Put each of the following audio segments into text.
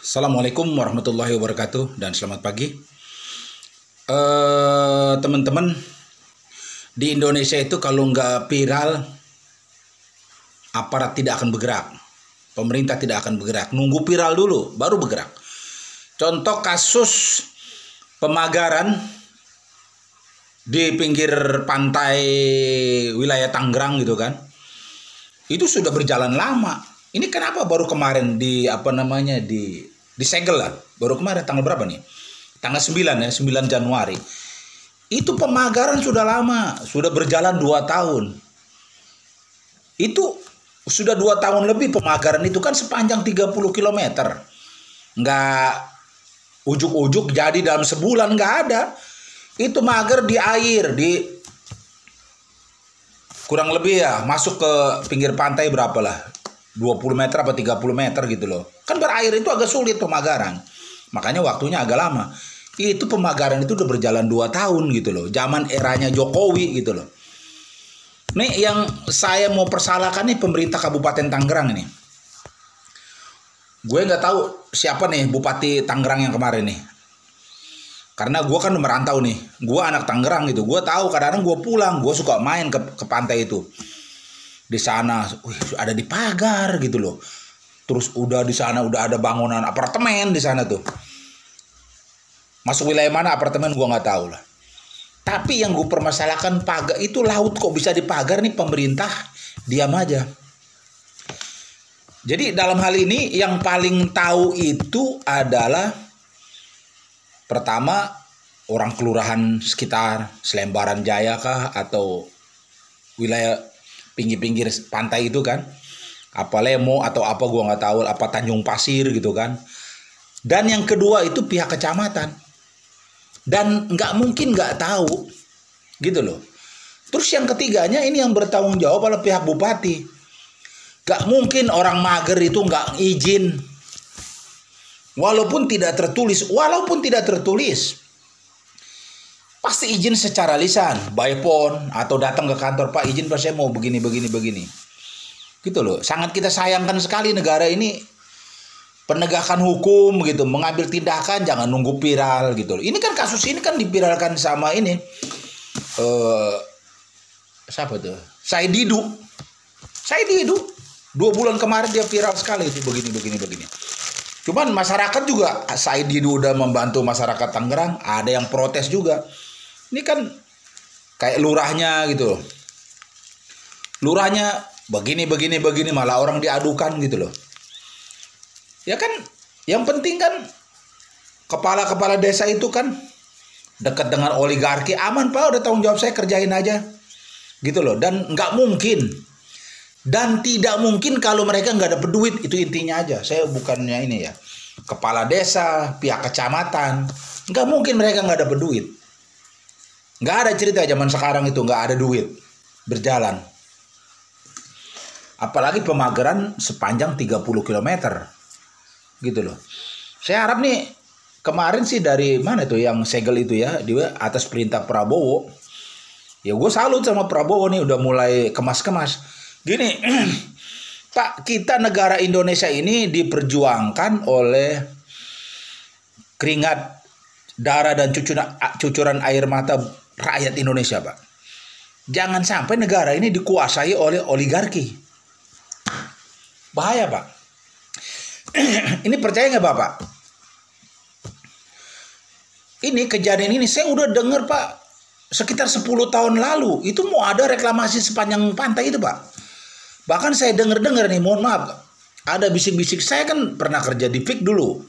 Assalamualaikum warahmatullahi wabarakatuh dan selamat pagi. Teman-teman, di Indonesia itu kalau nggak viral, aparat tidak akan bergerak. Pemerintah tidak akan bergerak. Nunggu viral dulu, baru bergerak. Contoh kasus pemagaran di pinggir pantai wilayah Tangerang gitu kan. Itu sudah berjalan lama. Ini kenapa baru kemarin disegel lah. Baru kemarin tanggal berapa nih? Tanggal 9 ya, 9 Januari. Itu pemagaran sudah lama, sudah berjalan 2 tahun. Itu sudah 2 tahun lebih pemagaran itu kan sepanjang 30 km. Nggak ujuk-ujuk jadi dalam sebulan, nggak ada. Itu mager di air, kurang lebih ya, masuk ke pinggir pantai berapa lah? 20 meter apa 30 meter gitu loh. Kan berair itu agak sulit pemagaran. Makanya waktunya agak lama. Itu pemagaran itu udah berjalan 2 tahun gitu loh. Zaman eranya Jokowi gitu loh. Nih yang saya mau persalahkan nih pemerintah Kabupaten Tangerang ini. Gue nggak tahu siapa nih Bupati Tangerang yang kemarin nih. Karena gue kan merantau nih. Gue anak Tangerang gitu. Gue tahu kadang-kadang gue pulang. Gue suka main ke pantai itu. Di sana, ada di pagar gitu loh. Terus udah di sana udah ada bangunan apartemen di sana tuh. Masuk wilayah mana apartemen gua nggak tahu lah. Tapi yang gue permasalahkan pagar itu laut kok bisa dipagar nih pemerintah diam aja. Jadi dalam hal ini yang paling tahu itu adalah pertama orang kelurahan sekitar Selembaran Jaya kah atau wilayah pinggir-pinggir pantai itu kan, apa Lemo atau apa gua nggak tahu, apa Tanjung Pasir gitu kan. Dan yang kedua itu pihak kecamatan, dan nggak mungkin nggak tahu gitu loh. Terus yang ketiganya ini yang bertanggung jawab adalah pihak bupati. Nggak mungkin orang mager itu nggak izin, walaupun tidak tertulis. Pasti izin secara lisan, by phone atau datang ke kantor, Pak izin Pak saya mau begini. Gitu loh. Sangat kita sayangkan sekali negara ini penegakan hukum gitu, mengambil tindakan jangan nunggu viral gitu loh. Ini kan kasus ini kan dipiralkan sama ini siapa tuh? Said Didu. 2 bulan kemarin dia viral sekali itu begini. Cuman masyarakat juga, Said Didu udah membantu masyarakat Tangerang, ada yang protes juga. Ini kan kayak lurahnya gitu loh. Lurahnya begini malah orang diadukan gitu loh. Ya kan yang penting kan kepala-kepala desa itu kan dekat dengan oligarki, aman Pak, udah tanggung jawab saya kerjain aja. Gitu loh. Dan nggak mungkin dan tidak mungkin kalau mereka nggak dapet duit, itu intinya aja. Saya bukannya ini ya. Kepala desa, pihak kecamatan, nggak mungkin mereka nggak dapet duit. Nggak ada cerita zaman sekarang itu nggak ada duit berjalan. Apalagi pemagaran sepanjang 30 km. Gitu loh. Saya harap nih kemarin sih dari mana tuh yang segel itu ya, dia atas perintah Prabowo. Ya gue salut sama Prabowo nih udah mulai kemas-kemas. Gini, Pak, kita negara Indonesia ini diperjuangkan oleh keringat, darah dan cucuran air mata rakyat Indonesia, Pak. Jangan sampai negara ini dikuasai oleh oligarki. Bahaya, Pak. Ini percaya nggak Bapak? Ini kejadian ini saya udah dengar, Pak, sekitar 10 tahun lalu. Itu mau ada reklamasi sepanjang pantai itu, Pak. Bahkan saya dengar nih, mohon maaf, ada bisik-bisik. Saya kan pernah kerja di PIK dulu.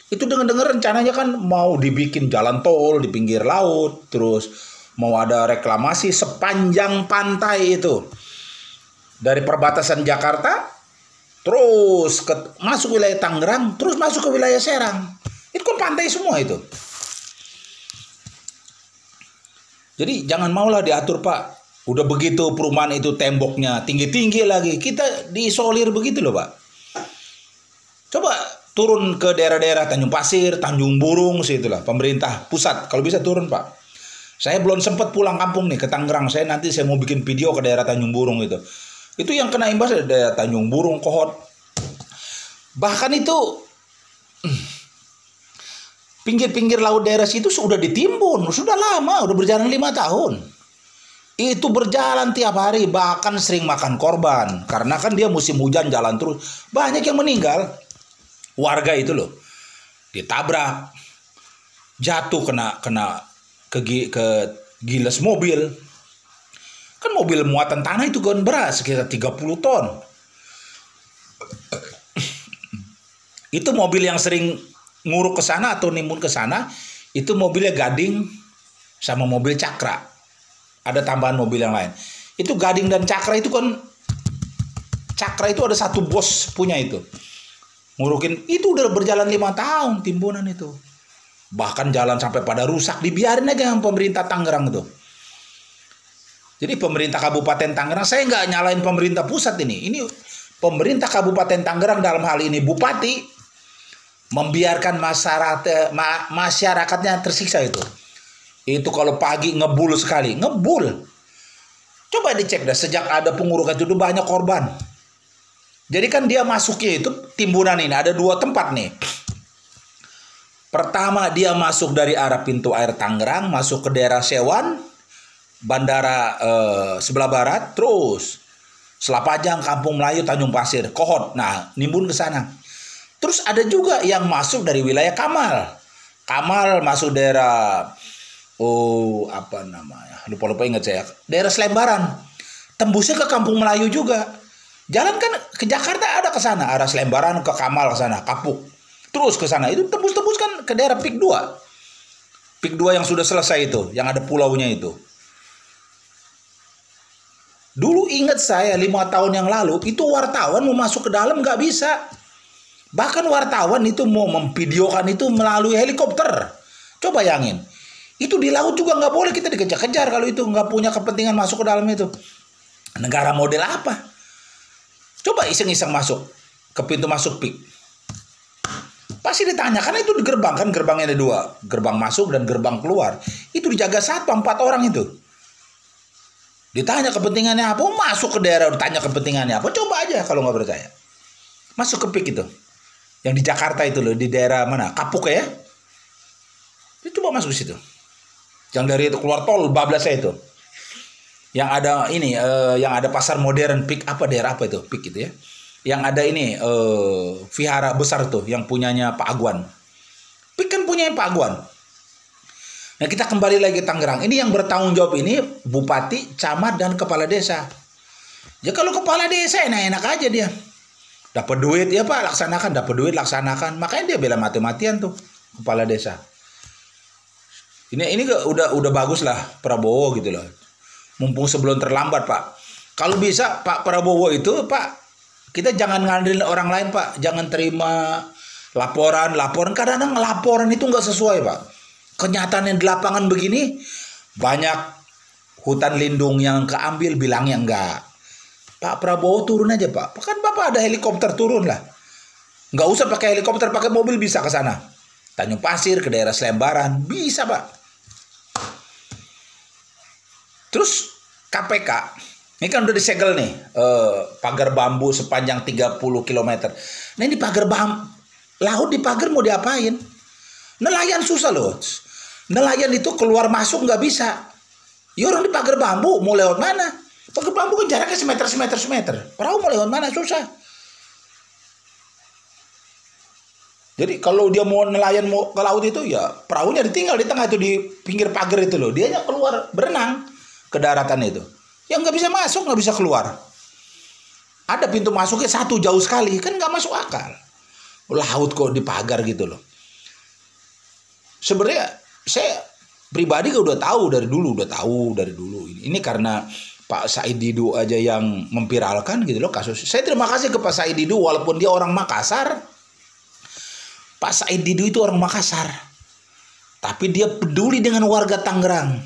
Itu dengar rencananya kan mau dibikin jalan tol di pinggir laut, terus mau ada reklamasi sepanjang pantai itu. Dari perbatasan Jakarta, terus masuk wilayah Tangerang, terus masuk ke wilayah Serang. Itu kan pantai semua itu. Jadi jangan maulah diatur, Pak. Udah begitu perumahan itu temboknya tinggi-tinggi lagi. Kita diisolir begitu loh, Pak. Coba turun ke daerah-daerah Tanjung Pasir, Tanjung Burung, situlah pemerintah pusat. Kalau bisa turun, Pak. Saya belum sempat pulang kampung nih ke Tangerang. Nanti saya mau bikin video ke daerah Tanjung Burung itu yang kena imbas daerah Tanjung Burung, Kohot. Bahkan itu Pinggir-pinggir laut daerah situ sudah ditimbun, sudah lama, udah berjalan 5 tahun. Itu berjalan tiap hari, bahkan sering makan korban. Karena kan dia musim hujan jalan terus. Banyak yang meninggal. Warga itu loh. Ditabrak. Jatuh kena ke giles mobil. Kan mobil muatan tanah itu kan berat sekitar 30 ton. Itu mobil yang sering nguruk ke sana atau nimbun ke sana, itu mobilnya Gading sama mobil Cakra. Ada tambahan mobil yang lain. Itu Gading dan Cakra itu kan, Cakra itu ada satu bos punya itu. Ngurukin, itu udah berjalan 5 tahun timbunan itu. Bahkan jalan sampai pada rusak, dibiarin aja sama pemerintah Tangerang itu. Jadi pemerintah Kabupaten Tangerang, saya nggak nyalain pemerintah pusat ini. Ini pemerintah Kabupaten Tangerang dalam hal ini Bupati membiarkan masyarakatnya tersiksa itu. Itu kalau pagi ngebul sekali, ngebul. Coba dicek dah, sejak ada pengurukan itu banyak korban. Jadi kan dia masuknya itu timbunan ini ada 2 tempat nih. Pertama dia masuk dari arah pintu air Tangerang, masuk ke daerah Sewan, bandara sebelah barat, terus Selapajang, Kampung Melayu, Tanjung Pasir, Kohot. Nah, nimbun ke sana. Terus ada juga yang masuk dari wilayah Kamal. Kamal masuk daerah apa namanya? Lupa ingat saya. Daerah Selembaran. Tembusnya ke Kampung Melayu juga. Jalan kan ke Jakarta ada ke sana, arah Selembaran ke Kamal ke sana, Kapuk. Terus ke sana. Itu tembus-tembus kan ke daerah Pik 2. Pik 2 yang sudah selesai itu, yang ada pulaunya itu. Dulu ingat saya 5 tahun yang lalu itu wartawan mau masuk ke dalam nggak bisa. Bahkan wartawan itu mau memvideokan itu melalui helikopter. Coba bayangin. Itu di laut juga nggak boleh kita dikejar-kejar kalau itu nggak punya kepentingan masuk ke dalam itu. Negara model apa? Coba iseng-iseng masuk ke pintu masuk PIK. Pasti ditanya karena itu di gerbang kan, gerbangnya ada 2, gerbang masuk dan gerbang keluar. Itu dijaga satpam 4 orang itu. Ditanya kepentingannya apa, masuk ke daerah ditanya kepentingannya apa, coba aja kalau nggak percaya. Masuk ke PIK itu. Yang di Jakarta itu loh, di daerah mana? Kapuk ya. Itu coba masuk ke situ. Yang dari itu keluar tol bablas itu. Yang ada ini, yang ada pasar modern PIK apa daerah apa itu? PIK itu ya. Yang ada ini vihara besar tuh yang punyanya Pak Agwan. PIK kan punyanya Pak Agwan. Nah kita kembali lagi Tangerang. Ini yang bertanggung jawab ini bupati, camat, dan kepala desa. Ya kalau kepala desa enak-enak aja dia. Dapat duit ya Pak laksanakan, dapat duit laksanakan. Makanya dia bela mati-matian tuh kepala desa. Ini udah bagus lah Prabowo gitu loh. Mumpung sebelum terlambat Pak. Kalau bisa Pak Prabowo itu Pak, kita jangan ngandelin orang lain Pak. Jangan terima laporan. Kadang-kadang laporan itu nggak sesuai Pak. Kenyataannya di lapangan begini, banyak hutan lindung yang keambil bilangnya enggak. Pak Prabowo turun aja Pak. Kan Bapak ada helikopter turun lah. Nggak usah pakai helikopter, pakai mobil bisa ke sana. Tanjung Pasir, ke daerah Selembaran, bisa Pak. Terus KPK, ini kan udah disegel nih, pagar bambu sepanjang 30 km. Nah ini pagar bambu, laut di pagar mau diapain? Nelayan susah loh. Nelayan itu keluar masuk nggak bisa. Ya orang di pagar bambu mau lewat mana? Pagar bambu kan jaraknya semeter. Perahu mau lewat mana susah. Jadi kalau dia mau nelayan mau ke laut itu ya perahunya ditinggal di tengah itu di pinggir pagar itu loh. Dia keluar berenang ke daratan itu. Ya nggak bisa masuk, nggak bisa keluar. Ada pintu masuknya satu jauh sekali kan nggak masuk akal. Laut kok di pagar gitu loh. Sebenarnya saya pribadi udah tahu dari dulu. Ini karena Pak Said Didu aja yang memviralkan gitu loh kasus. Saya terima kasih ke Pak Said Didu walaupun dia orang Makassar. Pak Said Didu itu orang Makassar. Tapi dia peduli dengan warga Tangerang.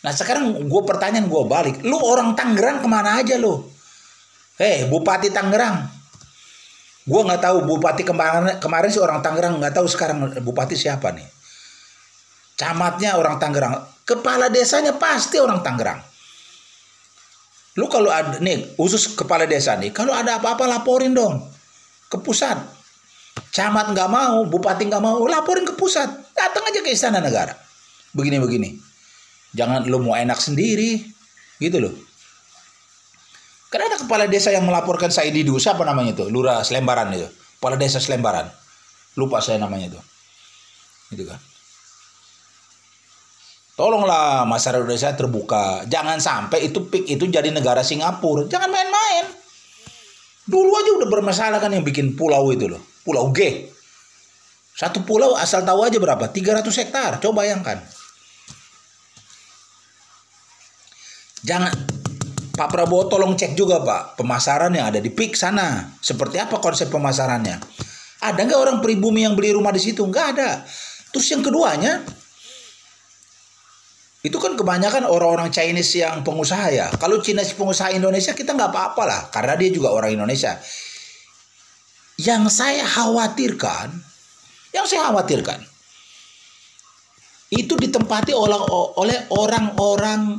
Nah sekarang pertanyaan gue balik. Lu orang Tangerang kemana aja lu? Bupati Tangerang. Gue nggak tahu bupati kemarin sih orang Tangerang, nggak tahu sekarang bupati siapa nih. Camatnya orang Tangerang, kepala desanya pasti orang Tangerang. Lu kalau ada nih khusus kepala desa nih, kalau ada apa-apa laporin dong ke pusat. camat nggak mau, bupati nggak mau, laporin ke pusat. Datang aja ke Istana Negara. Begini-begini. Jangan lo mau enak sendiri. Gitu loh. Karena ada kepala desa yang melaporkan saya di siapa namanya itu? Lurah Selembaran itu. Kepala desa Selembaran. Lupa saya namanya itu. Gitu kan. Tolonglah masyarakat Indonesia terbuka. Jangan sampai itu PIK itu jadi negara Singapura. Jangan main-main. Dulu aja udah bermasalah kan yang bikin pulau itu loh. Pulau G. Satu pulau asal tahu aja berapa? 300 hektar. Coba bayangkan. Jangan. Pak Prabowo tolong cek juga Pak. Pemasaran yang ada di PIK sana. Seperti apa konsep pemasarannya? Ada nggak orang pribumi yang beli rumah di situ? Nggak ada. Terus yang keduanya. Itu kan kebanyakan orang-orang Chinese yang pengusaha ya. Kalau Chinese pengusaha Indonesia kita nggak apa-apa lah. Karena dia juga orang Indonesia. Yang saya khawatirkan. Itu ditempati oleh orang-orang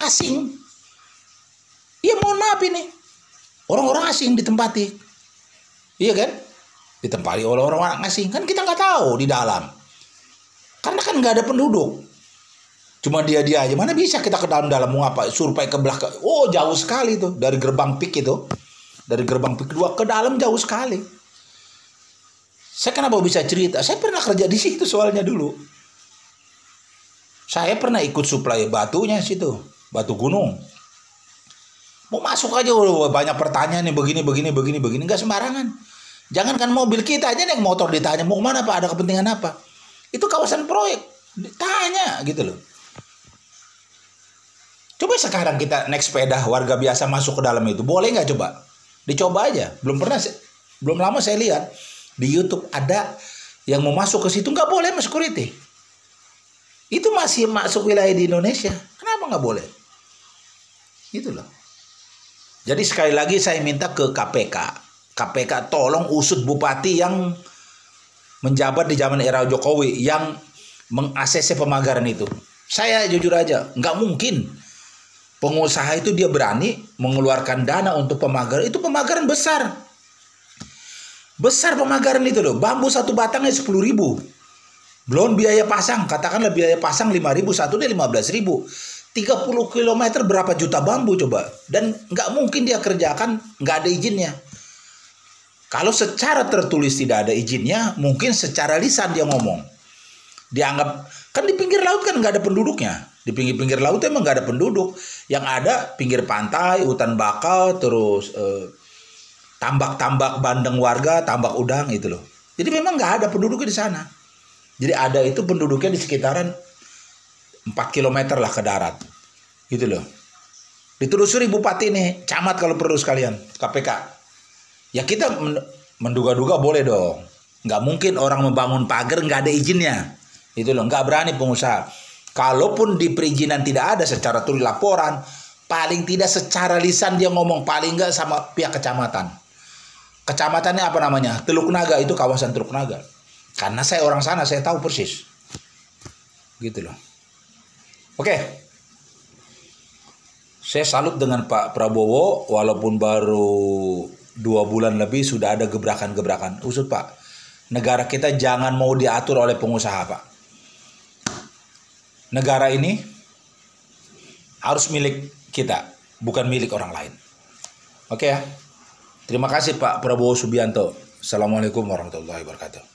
asing. Ya mohon maaf ini. Orang-orang asing ditempati. Iya kan? Ditempati oleh orang-orang asing. Kan kita nggak tahu di dalam. Karena kan nggak ada penduduk. Cuma dia aja. Mana bisa kita ke dalam mau apa? Survei ke belakang. Oh jauh sekali tuh. Dari gerbang PIK itu. Dari gerbang PIK 2 ke dalam jauh sekali. Saya kenapa bisa cerita? Saya pernah kerja di situ soalnya dulu. Saya pernah ikut suplai batunya situ. Batu gunung. Mau masuk aja banyak pertanyaan nih. Begini. Nggak sembarangan. Jangankan mobil kita aja naik motor ditanya. Mau kemana Pak? Ada kepentingan apa? Itu kawasan proyek. Ditanya gitu loh. Coba sekarang kita naik sepeda warga biasa masuk ke dalam itu. Boleh nggak coba? Dicoba aja. Belum lama saya lihat di YouTube ada yang mau masuk ke situ nggak boleh mas security. Itu masih masuk wilayah di Indonesia. Kenapa nggak boleh? Gitu loh. Jadi sekali lagi saya minta ke KPK. KPK tolong usut bupati yang menjabat di zaman era Jokowi yang meng-ACC pemagaran itu. Saya jujur aja nggak mungkin. Pengusaha itu dia berani mengeluarkan dana untuk pemagaran. Itu pemagaran besar. Besar pemagaran itu loh. Bambu satu batangnya 10.000. Belum biaya pasang. Katakanlah biaya pasang 5.000. Satu dia 15.000. 30 km berapa juta bambu coba. Dan nggak mungkin dia kerjakan nggak ada izinnya. Kalau secara tertulis tidak ada izinnya. Mungkin secara lisan dia ngomong. Dianggap. Kan di pinggir laut kan nggak ada penduduknya. Di pinggir-pinggir laut emang nggak ada penduduk. Yang ada pinggir pantai, hutan bakau, terus tambak-tambak bandeng warga, tambak udang itu loh. Jadi memang nggak ada penduduknya di sana. Jadi ada itu penduduknya di sekitaran 4 km lah ke darat. Gitu loh. Ditelusuri bupati nih, camat kalau perlu sekalian, KPK. Ya kita menduga-duga boleh dong. Nggak mungkin orang membangun pagar nggak ada izinnya. Itu loh, nggak berani pengusaha. Kalaupun di perizinan tidak ada secara tulis laporan, paling tidak secara lisan dia ngomong, paling nggak sama pihak kecamatan. Kecamatannya apa namanya? Teluk Naga, itu kawasan Teluk Naga. Karena saya orang sana, saya tahu persis. Gitu loh. Oke. Saya salut dengan Pak Prabowo, walaupun baru 2 bulan lebih sudah ada gebrakan-gebrakan. Usut Pak, negara kita jangan mau diatur oleh pengusaha Pak. Negara ini harus milik kita, bukan milik orang lain. Oke ya. Terima kasih Pak Prabowo Subianto. Assalamualaikum warahmatullahi wabarakatuh.